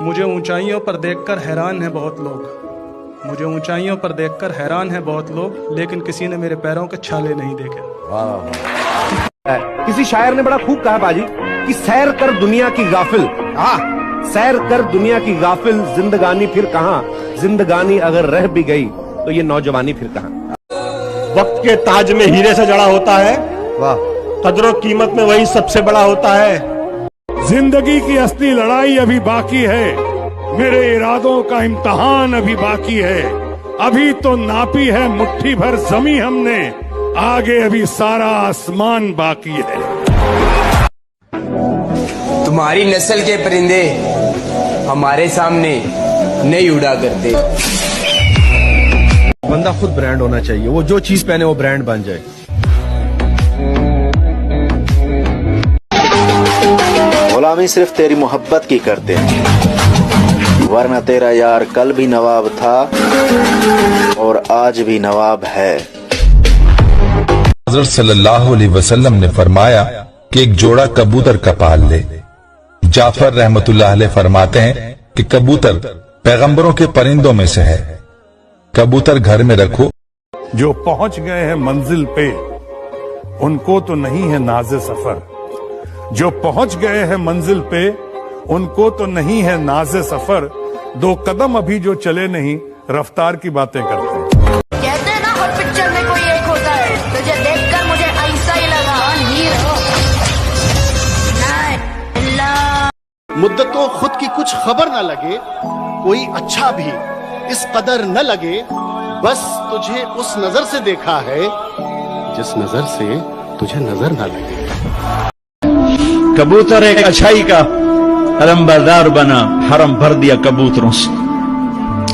मुझे ऊंचाइयों पर देखकर हैरान है बहुत लोग, मुझे ऊंचाइयों पर देखकर हैरान है बहुत लोग, लेकिन किसी ने मेरे पैरों के छाले नहीं देखे। किसी शायर ने बड़ा खूब कहा बाजी कि सैर कर दुनिया की गाफिल, सैर कर दुनिया की गाफिल, जिंदगानी फिर कहां, जिंदगानी अगर रह भी गई तो ये नौजवानी फिर कहां। वक्त के ताज में हीरे से जड़ा होता है, वाह, कदरों कीमत में वही सबसे बड़ा होता है। जिंदगी की असली लड़ाई अभी बाकी है, मेरे इरादों का इम्तिहान अभी बाकी है। अभी तो नापी है मुट्ठी भर जमी हमने, आगे अभी सारा आसमान बाकी है। तुम्हारी नस्ल के परिंदे हमारे सामने नहीं उड़ा करते। बंदा खुद ब्रांड होना चाहिए, वो जो चीज पहने वो ब्रांड बन जाए। गुलामी सिर्फ तेरी मोहब्बत की करते हैं, वरना तेरा यार कल भी नवाब था और आज भी नवाब है। हज़रत सल्लल्लाहु अलैहि वसल्लम ने फरमाया कि एक जोड़ा कबूतर का पाल ले। जाफर रहमतुल्लाह अलैह फरमाते हैं कि कबूतर पैगंबरों के परिंदों में से है। कबूतर घर में रखो। जो पहुंच गए हैं मंजिल पे उनको तो नहीं है नाज़े सफर, जो पहुंच गए हैं मंजिल पे उनको तो नहीं है नाज़े सफर, दो कदम अभी जो चले नहीं रफ्तार की बातें करते हैं। कहते हैं ना हर पिक्चर में कोई एक होता है, तुझे देखकर मुझे ऐसा ही लगा हीरो। मुद्दतों खुद की कुछ खबर न लगे, कोई अच्छा भी इस कदर न लगे, बस तुझे उस नजर से देखा है जिस नजर से तुझे नजर न लगे। कबूतर एक अच्छाई का हरम बना, हरम भर दिया कबूतरों से,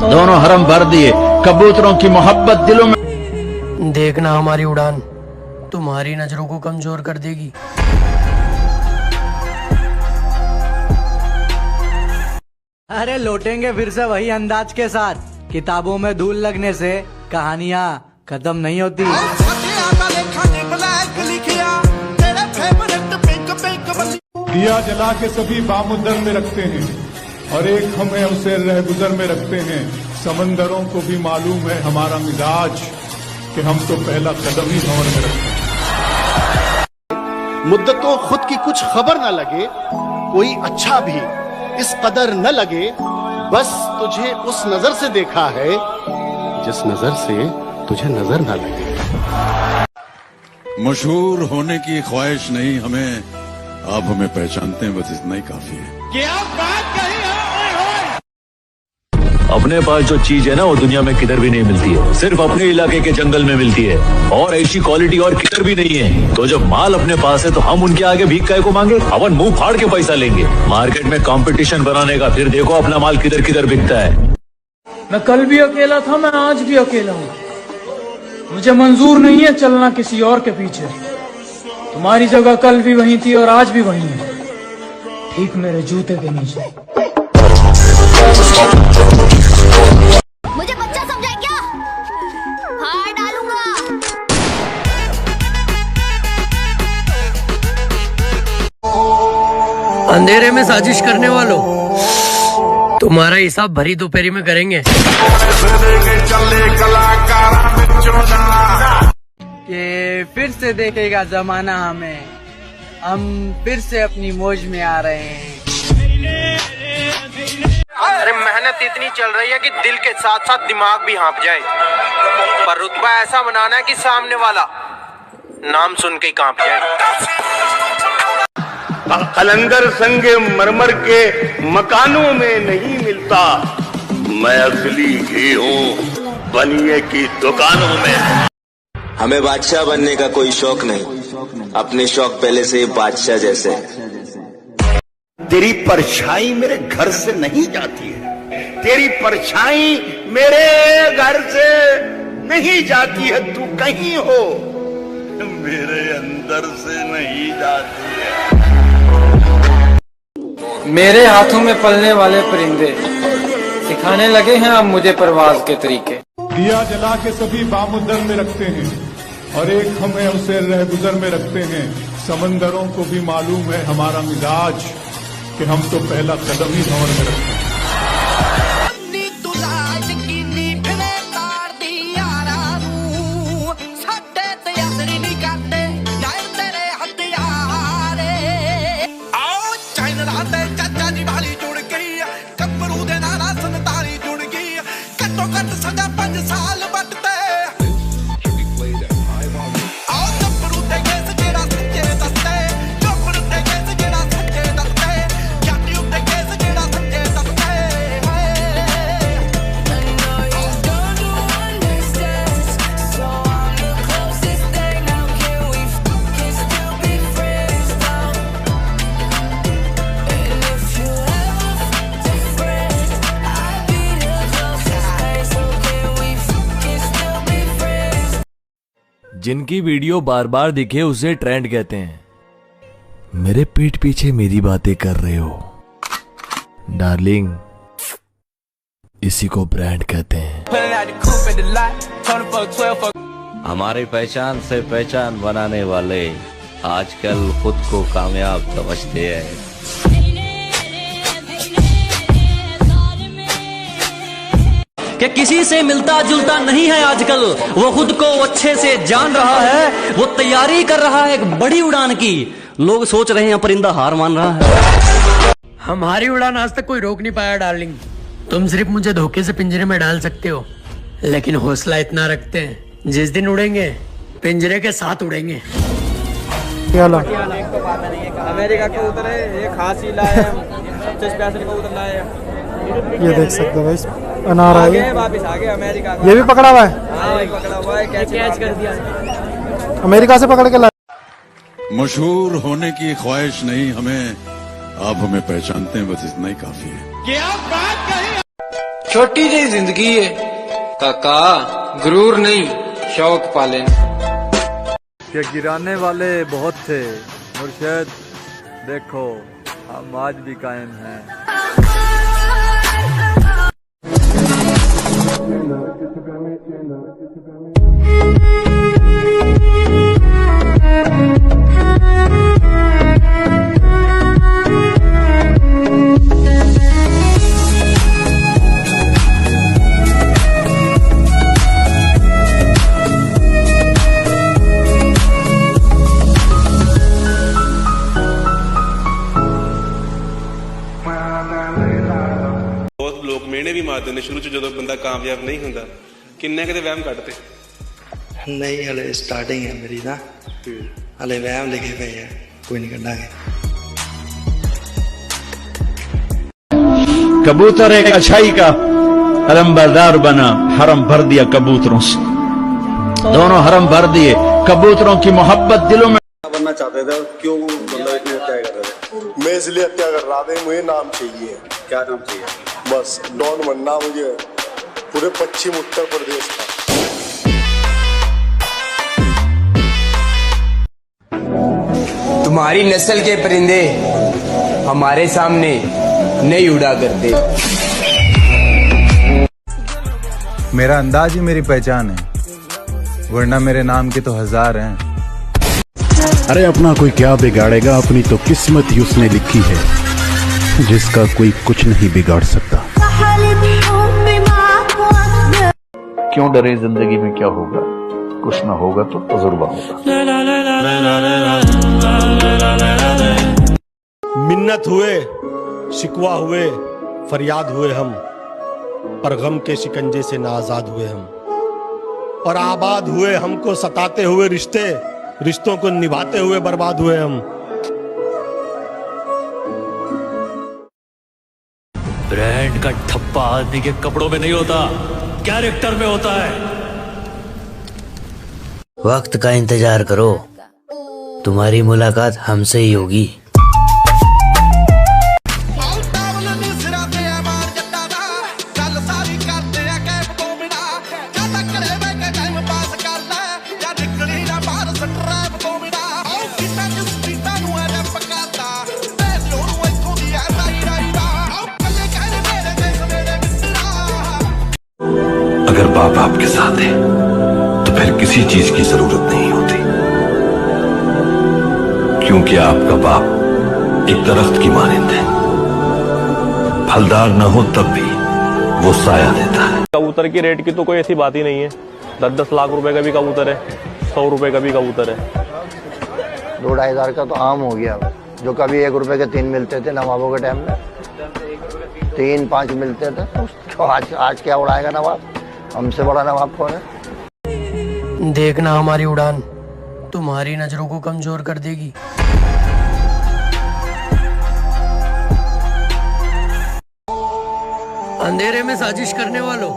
दोनों हरम भर दिए। कबूतरों की मोहब्बत दिलों में। देखना हमारी उड़ान तुम्हारी नजरों को कमजोर कर देगी। अरे लौटेंगे फिर से वही अंदाज के साथ, किताबों में धूल लगने से कहानियां खत्म नहीं होती। दिया जला के सभी बामुद्दर में रखते हैं और एक हमें उसे रहगुजर में रखते हैं। समंदरों को भी मालूम है हमारा मिजाज कि हम तो पहला कदम ही भंवर में रखते हैं। मुद्दतों खुद की कुछ खबर न लगे, कोई अच्छा भी इस कदर न लगे, बस तुझे उस नजर से देखा है जिस नजर से तुझे नजर न लगे। मशहूर होने की ख्वाहिश नहीं हमें, आप हमें पहचानते हैं, बस इतना ही काफी है। क्या बात कही है? अपने पास जो चीज है ना वो दुनिया में किधर भी नहीं मिलती है, सिर्फ अपने इलाके के जंगल में मिलती है, और ऐसी क्वालिटी और किधर भी नहीं है। तो जब माल अपने पास है तो हम उनके आगे भीख काहे को मांगे, अपन मुंह फाड़ के पैसा लेंगे। मार्केट में कंपटीशन बनाने का, फिर देखो अपना माल किधर किधर बिकता है। मैं कल भी अकेला था, मैं आज भी अकेला हूँ। मुझे मंजूर नहीं है चलना किसी और के पीछे। तुम्हारी जगह कल भी वहीं थी और आज भी वहीं है, ठीक मेरे जूते के नीचे। मुझे बच्चा समझा क्या? हाँ डालूंगा। अंधेरे में साजिश करने वालों, तुम्हारा हिसाब भरी दोपहरी में करेंगे। कि फिर से देखेगा जमाना हमें, हम फिर से अपनी मौज में आ रहे हैं। अरे मेहनत इतनी चल रही है कि दिल के साथ साथ दिमाग भी हाँफ जाए, पर रुतबा ऐसा बनाना है कि सामने वाला नाम सुन के कांप जाए। कलंदर संगे मरमर के मकानों में नहीं मिलता, मैं असली घी हूँ बनिए की दुकानों में। हमें बादशाह बनने का कोई शौक नहीं, अपने शौक पहले से ही बादशाह जैसे। तेरी परछाई मेरे घर से नहीं जाती है, तेरी परछाई मेरे घर से नहीं जाती है। तू कहीं हो मेरे अंदर से नहीं जाती है। मेरे हाथों में पलने वाले परिंदे सिखाने लगे हैं अब मुझे परवाज के तरीके। दिया जला के सभी बामुद्दर में रखते हैं और एक हमें उसे रहगुजर में रखते हैं। समंदरों को भी मालूम है हमारा मिजाज कि हम तो पहला कदम ही भंवर में रखते हैं। जिनकी वीडियो बार बार दिखे उसे ट्रेंड कहते हैं। मेरे पीठ पीछे मेरी बातें कर रहे हो डार्लिंग, इसी को ब्रांड कहते हैं। हमारी पहचान से पहचान बनाने वाले आजकल खुद को कामयाब समझते हैं। कि किसी से मिलता जुलता नहीं है आजकल, वो खुद को अच्छे से जान रहा है, वो तैयारी कर रहा है एक बड़ी उड़ान की। लोग सोच रहे हैं परिंदा हार मान रहा है। हमारी उड़ान आज तक कोई रोक नहीं पाया डार्लिंग। तुम सिर्फ मुझे धोखे से पिंजरे में डाल सकते हो, लेकिन हौसला इतना रखते हैं जिस दिन उड़ेंगे पिंजरे के साथ उड़ेंगे। अमेरिका का उतर है, ये खासी लाए सबसे स्पेशल कबूतर लाए। ये देख सकते हो भाई, अनार आगे वापस आ गए अमेरिका। ये भी पकड़ा हुआ है, पकड़ा हुआ है, कैच कर दिया अमेरिका से पकड़ के लाया। मशहूर होने की ख्वाहिश नहीं हमें, आप हमें पहचानते हैं, बस इतना ही काफी है। क्या बात कही। छोटी सी जिंदगी है काका, गुरूर नहीं शौक पालें। के गिराने वाले बहुत थे मुर्शद, देखो हम आज भी कायम हैं। बहुत लोग मेने भी मार देने शुरू ਚ ਜਦੋਂ ਬੰਦਾ ਕਾਮਯਾਬ ਨਹੀਂ ਹੁੰਦਾ। ਕਿੰਨੇ ਕਦੇ ਵਹਿਮ ਕੱਢਤੇ? नहीं हले स्टार्टिंग है मेरी ना, हले वहम लिखे पे है, कोई नहीं करेंगे। कबूतर एक अच्छाई का अलंबरदार बना, हरम भर दिया कबूतरों से। दोनों हरम भर दिए, कबूतरों की मोहब्बत दिलों में। बनना चाहते थे, क्यों मतलब इतनी हत्या कर रहे थे? मैं इसलिए हत्या कर रहा था, मुझे नाम चाहिए। क्या नाम चाहिए? बस डॉन बनना मुझे पूरे पश्चिम उत्तर प्रदेश का। तुम्हारी नस्ल के परिंदे हमारे सामने नहीं उड़ा करते। मेरा अंदाज ही मेरी पहचान है, वरना मेरे नाम के तो हजार हैं। अरे अपना कोई क्या बिगाड़ेगा, अपनी तो किस्मत ही उसने लिखी है, जिसका कोई कुछ नहीं बिगाड़ सकता। क्यों डरे, जिंदगी में क्या होगा, कुछ ना होगा तो तजुर्बा होगा। मिन्नत हुए, शिकवा हुए, फरियाद हुए हम, पर गम के शिकंजे से ना आजाद हुए हम। और आबाद हुए हमको सताते हुए रिश्ते, रिश्तों को निभाते हुए बर्बाद हुए हम। ब्रांड का ठप्पा आदमी के कपड़ों में नहीं होता, कैरेक्टर में होता है। वक्त का इंतजार करो, तुम्हारी मुलाकात हमसे ही होगी। अगर बाप आपके साथ है तो फिर किसी चीज की जरूरत नहीं होती, क्योंकि आपका बाप एक दरख्त की मानिंद है, फलदार न हो तब भी वो साया देता है। कबूतर की रेट की तो कोई ऐसी बात ही नहीं है। 10-10 लाख रुपए का भी कबूतर है, 100 रुपए का भी कबूतर है। 2-2.5 हज़ार का तो आम हो गया, जो कभी 1 रुपए के 3 मिलते थे नवाबों के टाइम में, 3-5 मिलते थे, तो आज क्या उड़ाएगा नवाब? हमसे बड़ा नवाब कौन है? देखना हमारी उड़ान तुम्हारी नजरों को कमजोर कर देगी। अंधेरे में साजिश करने वालों,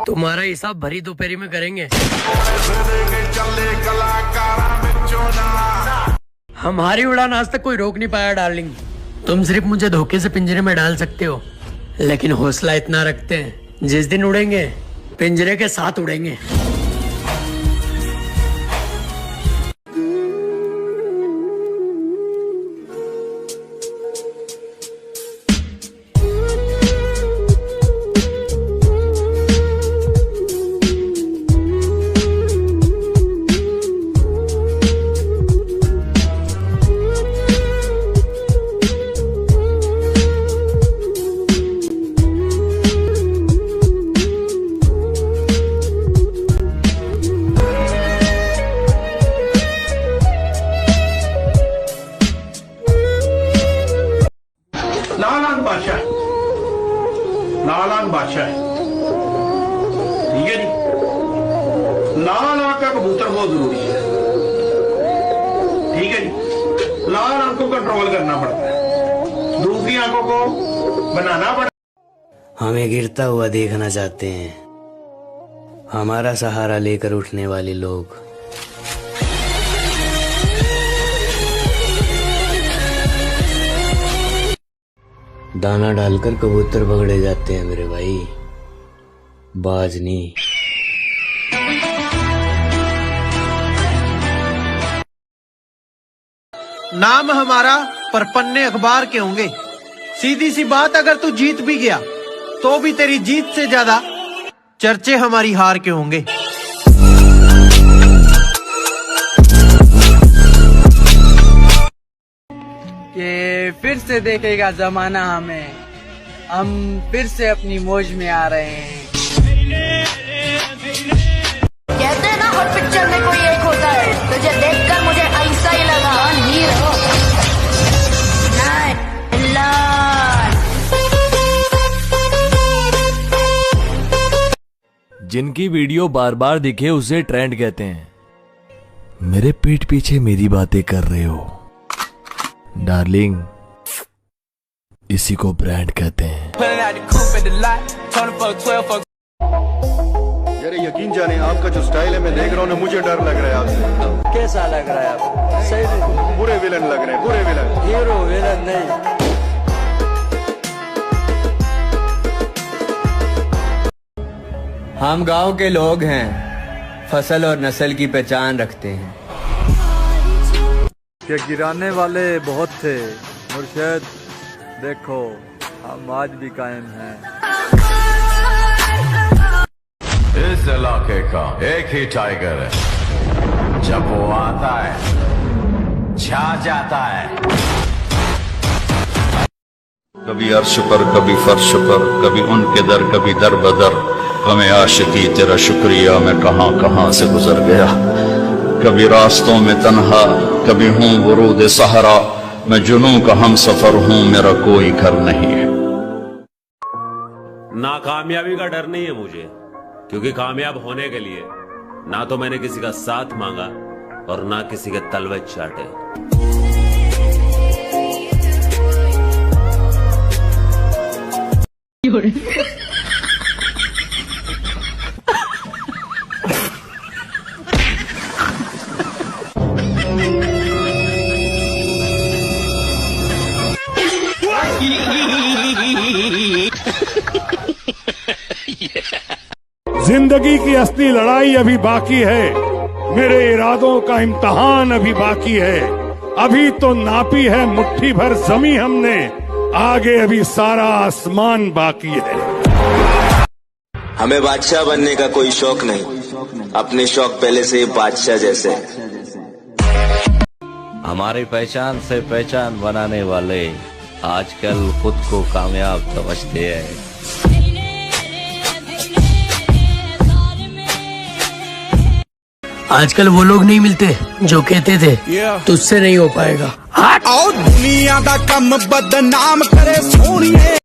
तुम्हारा हिसाब भरी दोपहरी में करेंगे। हमारी उड़ान आज तक कोई रोक नहीं पाया डार्लिंग। तुम सिर्फ मुझे धोखे से पिंजरे में डाल सकते हो, लेकिन हौसला इतना रखते हैं जिस दिन उड़ेंगे पिंजरे के साथ उड़ेंगे। लालान बादशाह है, ठीक है जी। लाल आंख का कबूतर बहुत जरूरी है, ठीक है जी। लाल आंखों को कंट्रोल करना पड़ता है, दूसरी आंखों को बनाना पड़ता है। हमें गिरता हुआ देखना चाहते हैं, हमारा सहारा लेकर उठने वाले लोग। दाना डालकर कबूतर पकड़े जाते हैं मेरे भाई, बाज नहीं। नाम हमारा पर पन्ने अखबार के होंगे। सीधी सी बात, अगर तू जीत भी गया तो भी तेरी जीत से ज्यादा चर्चे हमारी हार के होंगे। कि फिर से देखेगा जमाना हमें, हम फिर से अपनी मौज में आ रहे हैं। कहते हैं ना हर पिक्चर में कोई एक होता है, तुझे देखकर मुझे ऐसा ही लगा। हीरो जिनकी वीडियो बार बार दिखे उसे ट्रेंड कहते हैं। मेरे पीठ पीछे मेरी बातें कर रहे हो डार्लिंग, इसी को ब्रांड कहते हैं। यार यकीन जाने आपका जो स्टाइल है मैं देख रहा हूँ ना, मुझे डर लग रहा है आपसे। कैसा लग रहा है आपको? सही में बुरे विलन लग रहे हैं, बुरे विलन। हीरो विलन नहीं। हम गांव के लोग हैं, फसल और नस्ल की पहचान रखते हैं। कि गिराने वाले बहुत थे मुर्शद, देखो हम आज भी कायम हैं। इस इलाके का एक ही टाइगर है, जब वो आता है छा जाता है। कभी अर्श पर, कभी फर्श पर, कभी उनके दर, कभी दर बदर। हमें आशिकी तेरा शुक्रिया, मैं कहां कहां से गुजर गया। कभी रास्तों में तन्हा, कभी हूँ वरूद सहरा। मैं जुनूं का हम सफर हूँ, मेरा कोई घर नहीं है। नाकामयाबी का डर नहीं है मुझे, क्योंकि कामयाब होने के लिए ना तो मैंने किसी का साथ मांगा और ना किसी के तलवे चाटे। जिंदगी की असली लड़ाई अभी बाकी है, मेरे इरादों का इम्तहान अभी बाकी है। अभी तो नापी है मुट्ठी भर जमी हमने, आगे अभी सारा आसमान बाकी है। हमें बादशाह बनने का कोई शौक नहीं, अपने शौक पहले से ही बादशाह जैसे। हमारी पहचान से पहचान बनाने वाले आजकल खुद को कामयाब समझते हैं। आजकल वो लोग नहीं मिलते जो कहते थे तुझसे नहीं हो पाएगा। और दुनिया दा कम बदनाम करे सोनिए।